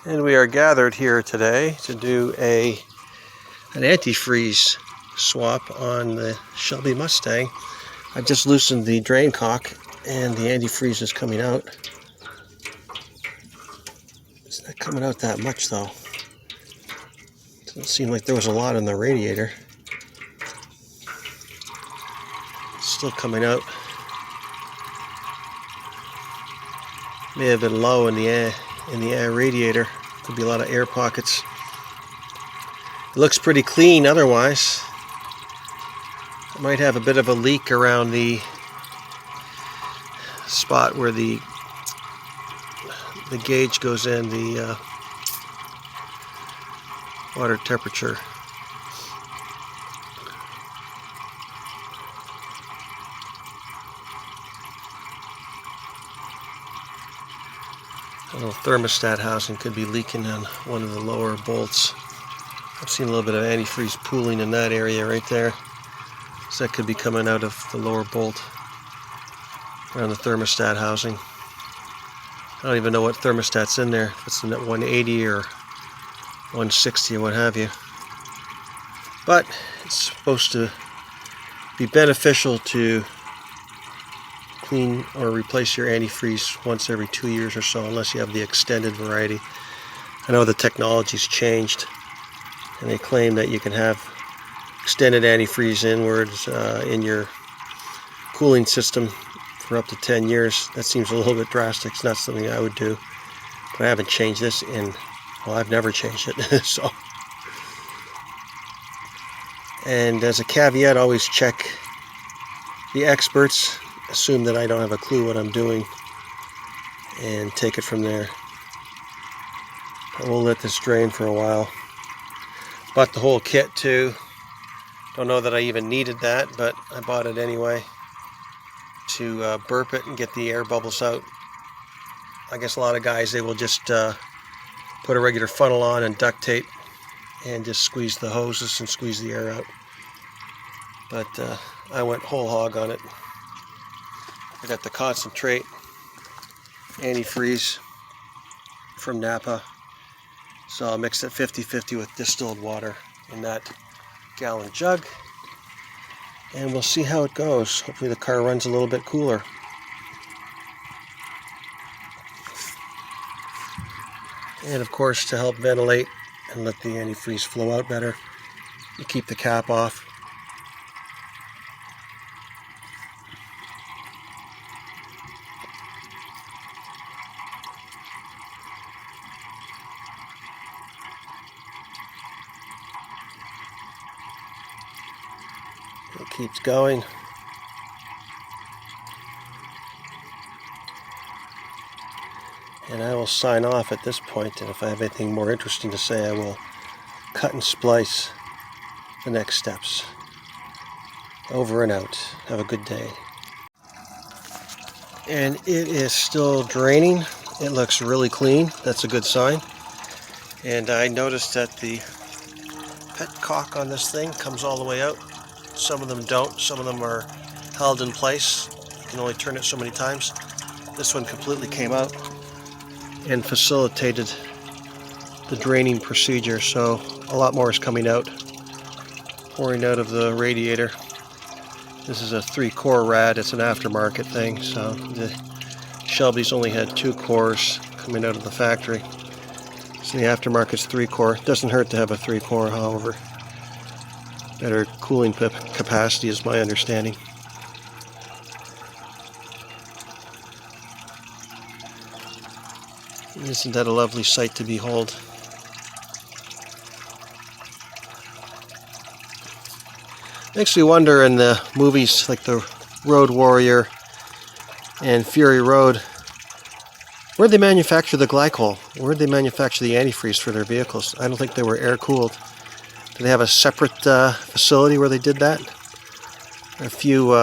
And we are gathered here today to do an antifreeze swap on the Shelby Mustang. I just loosened the drain cock and the antifreeze is coming out. It's not coming out that much though. Doesn't seem like there was a lot in the radiator. It's still coming out. May have been low in the air radiator. Could be a lot of air pockets. It looks pretty clean otherwise. It might have a bit of a leak around the spot where the gauge goes in, the water temperature. A little thermostat housing could be leaking on one of the lower bolts. I've seen a little bit of antifreeze pooling in that area right there. So that could be coming out of the lower bolt around the thermostat housing. I don't even know what thermostat's in there, if it's in at 180 or 160 or what have you. But it's supposed to be beneficial to clean or replace your antifreeze once every 2 years or so, unless you have the extended variety. I know the technology's changed, and they claim that you can have extended antifreeze inwards in your cooling system for up to 10 years. That seems a little bit drastic. It's not something I would do, but I haven't changed this in, well, I've never changed it. So, and as a caveat, always check the experts. Assume that I don't have a clue what I'm doing and take it from there. But we'll let this drain for a while. Bought the whole kit too. Don't know that I even needed that, but I bought it anyway to burp it and get the air bubbles out. I guess a lot of guys, they will just put a regular funnel on and duct tape and just squeeze the hoses and squeeze the air out. But I went whole hog on it. I got the concentrate antifreeze from Napa, so I'll mix it 50-50 with distilled water in that gallon jug, and we'll see how it goes. Hopefully the car runs a little bit cooler. And of course, to help ventilate and let the antifreeze flow out better, you keep the cap off. It keeps going. And I will sign off at this point, and if I have anything more interesting to say, I will cut and splice the next steps. Over and out. Have a good day. And it is still draining. It looks really clean. That's a good sign. And I noticed that the pet cock on this thing comes all the way out. Some of them don't. Some of them are held in place. You can only turn it so many times. This one completely came out and facilitated the draining procedure. So a lot more is coming out, pouring out of the radiator. This is a 3-core rad. It's an aftermarket thing. So the Shelby's only had 2 cores coming out of the factory. So the aftermarket's 3-core. Doesn't hurt to have a 3-core, however. Better cooling capacity is my understanding. Isn't that a lovely sight to behold? Makes me wonder, in the movies like The Road Warrior and Fury Road, where'd they manufacture the glycol? Where'd they manufacture the antifreeze for their vehicles? I don't think they were air cooled. Do they have a separate facility where they did that? A few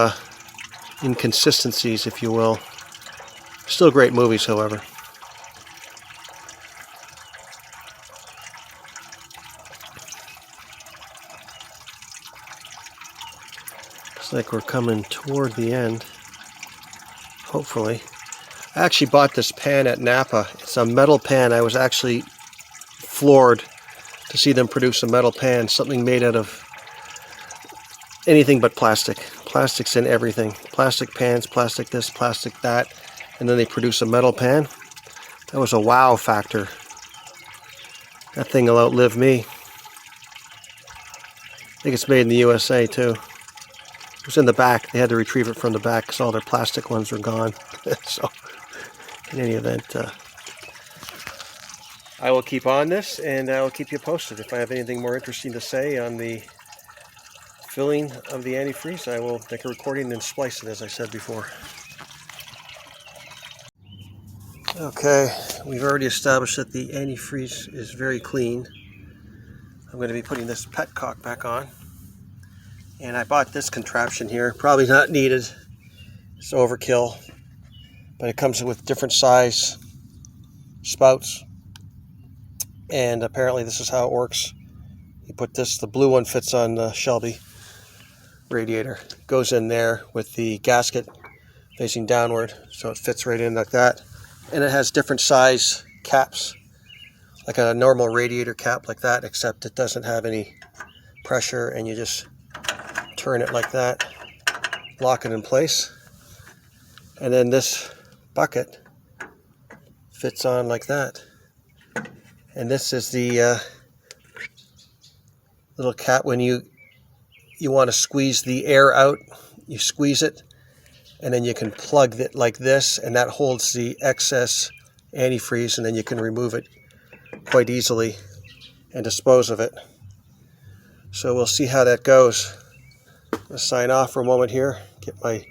inconsistencies, if you will. Still great movies, however. Looks like we're coming toward the end, hopefully. I actually bought this pan at Napa. It's a metal pan. I was actually floored to see them produce a metal pan, something made out of anything but plastic. Plastic's in everything. Plastic pans, plastic this, plastic that, and then they produce a metal pan. That was a wow factor. That thing will outlive me. I think it's made in the USA too. It was in the back. They had to retrieve it from the back because all their plastic ones were gone. So, in any event, I will keep on this, and I will keep you posted. If I have anything more interesting to say on the filling of the antifreeze, I will make a recording and splice it, as I said before. Okay, we've already established that the antifreeze is very clean. I'm going to be putting this petcock back on. And I bought this contraption here. Probably not needed. It's overkill. But it comes with different size spouts. And apparently this is how it works. You put this, the blue one fits on the Shelby radiator. It goes in there with the gasket facing downward. So it fits right in like that. And it has different size caps. Like a normal radiator cap like that, except it doesn't have any pressure, and you just turn it like that, lock it in place, and then this bucket fits on like that. And this is the little cap. When you want to squeeze the air out, you squeeze it, and then you can plug it like this, and that holds the excess antifreeze, and then you can remove it quite easily and dispose of it. So we'll see how that goes. I'm going to sign off for a moment here, get my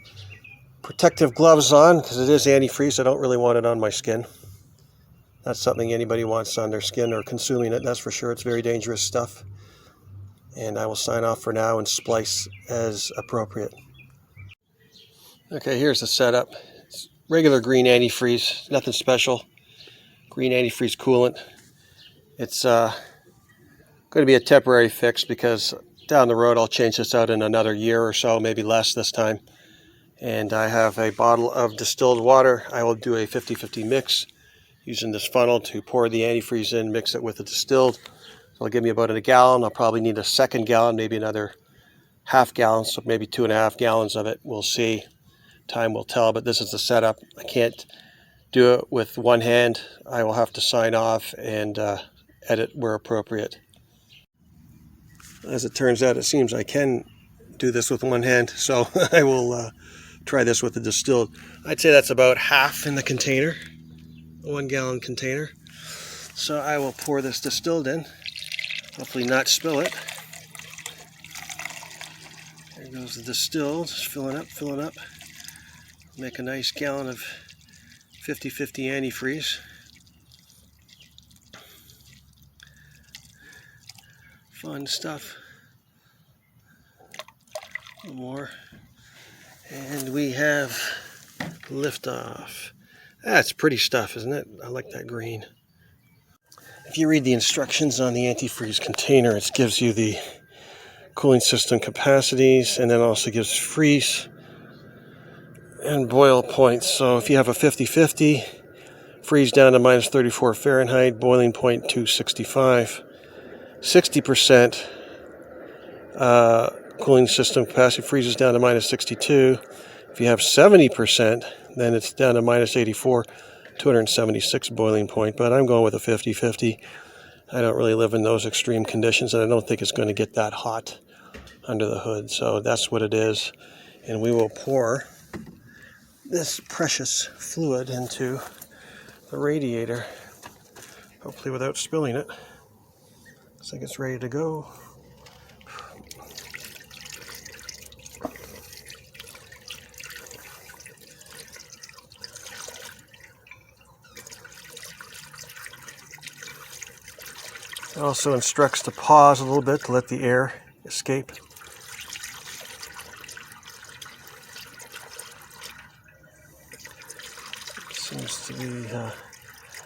protective gloves on, because it is antifreeze. I don't really want it on my skin. Not something anybody wants on their skin or consuming it, that's for sure. It's very dangerous stuff. And I will sign off for now and splice as appropriate. Okay, here's the setup. It's regular green antifreeze, nothing special. Green antifreeze coolant. It's going to be a temporary fix because down the road I'll change this out in another year or so, maybe less this time. And I have a bottle of distilled water. I will do a 50-50 mix using this funnel to pour the antifreeze in, mix it with the distilled. So it'll give me about a gallon. I'll probably need a second gallon, maybe another half gallon, so maybe 2.5 gallons of it. We'll see. Time will tell, but this is the setup. I can't do it with one hand. I will have to sign off and edit where appropriate. As it turns out, it seems I can do this with one hand, so I will try this with the distilled. I'd say that's about half in the container, a 1 gallon container. So I will pour this distilled in, hopefully not spill it. There goes the distilled, just filling up. Make a nice gallon of 50-50 antifreeze. Fun stuff. A little more. And we have liftoff. That's pretty stuff, isn't it? I like that green. If you read the instructions on the antifreeze container, it gives you the cooling system capacities, and then also gives freeze and boil points. So if you have a 50-50, freeze down to minus 34 Fahrenheit, boiling point 265. 60% cooling system capacity freezes down to minus 62. If you have 70%, then it's down to minus 84, 276 boiling point. But I'm going with a 50-50. I don't really live in those extreme conditions, and I don't think it's going to get that hot under the hood. So that's what it is. And we will pour this precious fluid into the radiator, hopefully without spilling it. Looks like it's ready to go. It also instructs to pause a little bit to let the air escape. Seems to be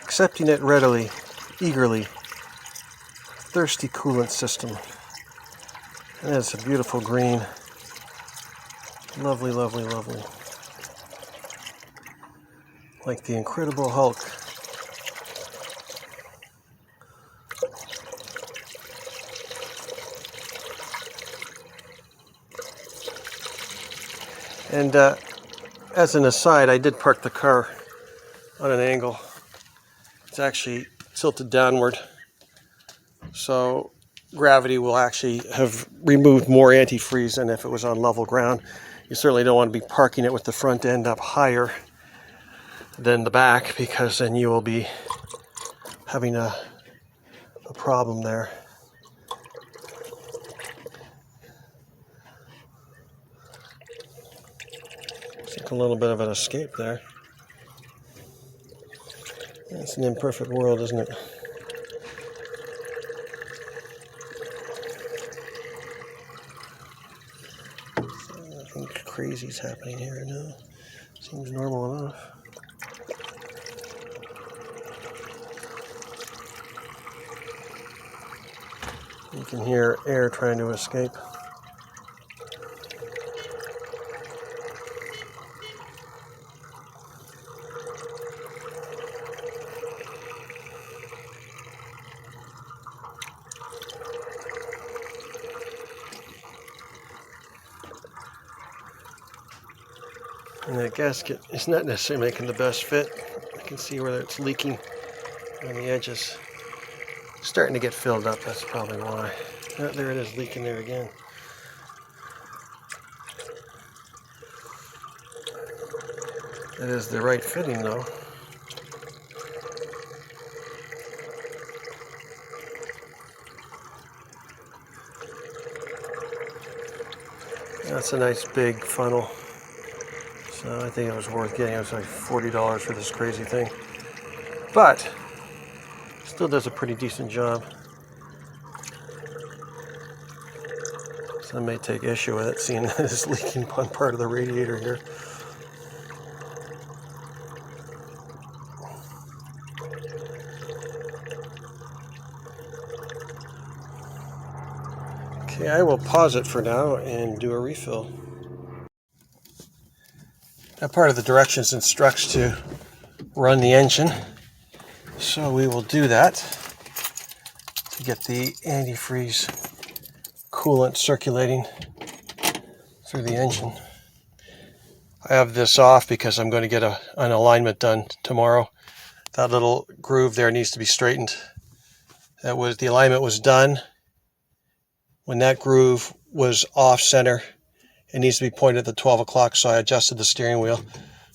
accepting it readily, eagerly. Thirsty coolant system. And it's a beautiful green. Lovely, lovely, lovely. Like the Incredible Hulk. And as an aside, I did park the car on an angle. It's actually tilted downward, so gravity will actually have removed more antifreeze than if it was on level ground. You certainly don't want to be parking it with the front end up higher than the back, because then you will be having a problem there. It's like a little bit of an escape there. It's an imperfect world, isn't it? Nothing crazy's happening here now. Seems normal enough. You can hear air trying to escape. And that gasket is not necessarily making the best fit. I can see where it's leaking on the edges. It's starting to get filled up, that's probably why. Oh, there it is, leaking there again. It is the right fitting though. That's a nice big funnel. So I think it was worth getting. It was like $40 for this crazy thing. But still does a pretty decent job. Some may take issue with it, seeing that it's leaking one part of the radiator here. Okay, I will pause it for now and do a refill. That part of the directions instructs to run the engine, so we will do that to get the antifreeze coolant circulating through the engine. I have this off because I'm going to get an alignment done tomorrow. That little groove there needs to be straightened. The alignment was done. When that groove was off center, it needs to be pointed at the 12 o'clock, so I adjusted the steering wheel.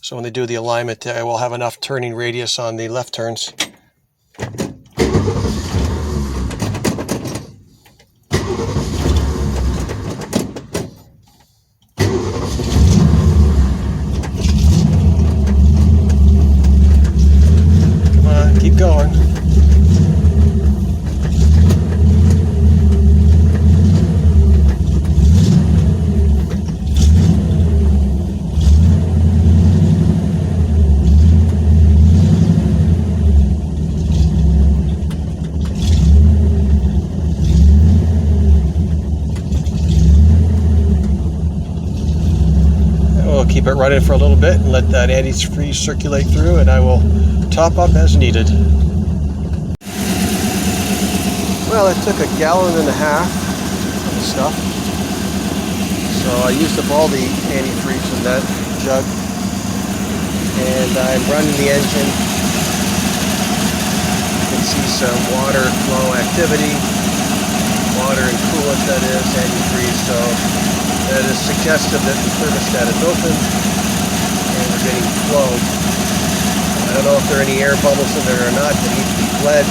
So when they do the alignment, I will have enough turning radius on the left turns. Come on, keep going. Keep it running for a little bit and let that antifreeze circulate through, and I will top up as needed. Well, it took 1.5 gallons of the stuff, so I used up all the antifreeze in that jug, and I'm running the engine. You can see some water flow activity, water and coolant, that is, antifreeze, so that is suggestive that the thermostat is open and we're getting flow. I don't know if there are any air bubbles in there or not that need to be bled.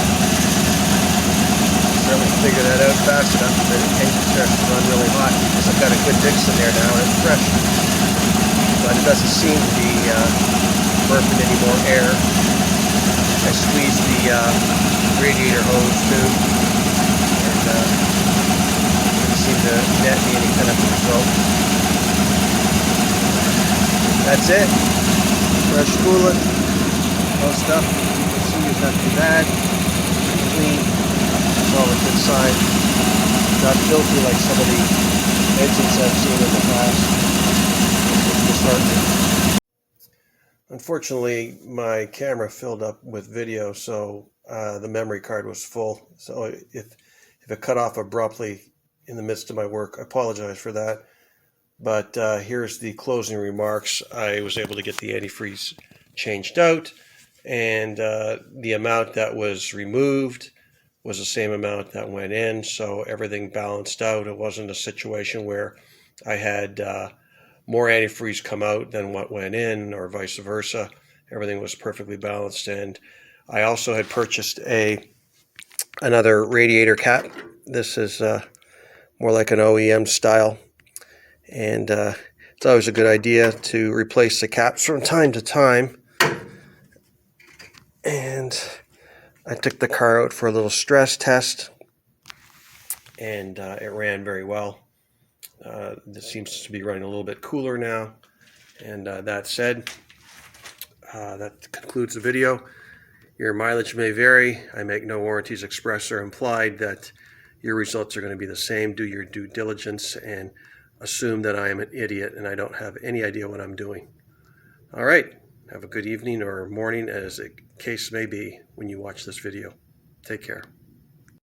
Certainly figure that out fast enough if the engine starts to run really hot, because I've got a good mix in there now and it's fresh. But it doesn't seem to be burping any more air. I squeezed the radiator hose too, and seem to net me any kind of result. That's it. Fresh coolant, no stuff. You can see it's not too bad. Clean. It's all a good sign. Not filthy like some of the engines I've seen in the past. It's disheartening. Unfortunately, my camera filled up with video, so the memory card was full. So if it cut off abruptly in the midst of my work, I apologize for that. But here's the closing remarks. I was able to get the antifreeze changed out, and the amount that was removed was the same amount that went in, so everything balanced out. It wasn't a situation where I had more antifreeze come out than what went in, or vice versa. Everything was perfectly balanced. And I also had purchased another radiator cap. This is more like an OEM style, and it's always a good idea to replace the caps from time to time. And I took the car out for a little stress test, and it ran very well. This seems to be running a little bit cooler now. And that said, that concludes the video. Your mileage may vary. I make no warranties express or implied that your results are going to be the same. Do your due diligence and assume that I am an idiot and I don't have any idea what I'm doing. All right. Have a good evening or morning, as the case may be when you watch this video. Take care.